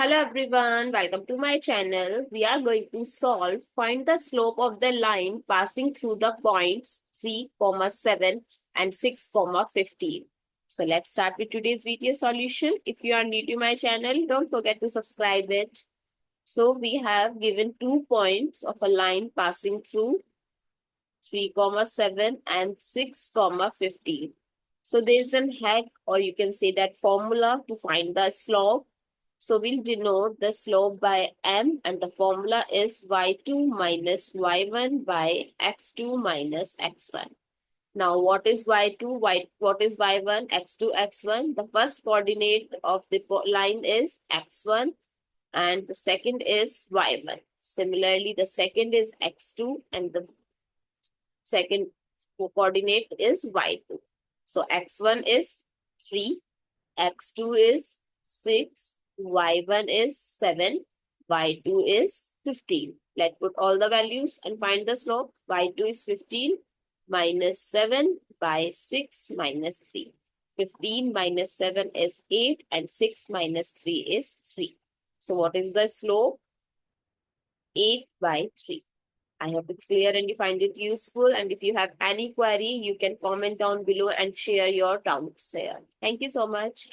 Hello everyone, welcome to my channel. We are going to find the slope of the line passing through the points 3, 7 and 6, 15. So let's start with today's video solution. If you are new to my channel, don't forget to subscribe it. So we have given 2 points of a line passing through 3, 7 and 6, 15. So there is an hack, or you can say that formula to find the slope. So we'll denote the slope by m, and the formula is y2 minus y1 by x2 minus x1. Now what is y2? What is y1? x2, x1. The first coordinate of the line is x1 and the second is y1. Similarly, the second is x2 and the second coordinate is y2. So x1 is 3, x2 is 6, y1 is 7, y2 is 15. Let's put all the values and find the slope. y2 is 15 minus 7 by 6 minus 3. 15 minus 7 is 8 and 6 minus 3 is 3. So what is the slope? 8 by 3. I hope it's clear and you find it useful. And if you have any query, you can comment down below and share your doubts there. Thank you so much.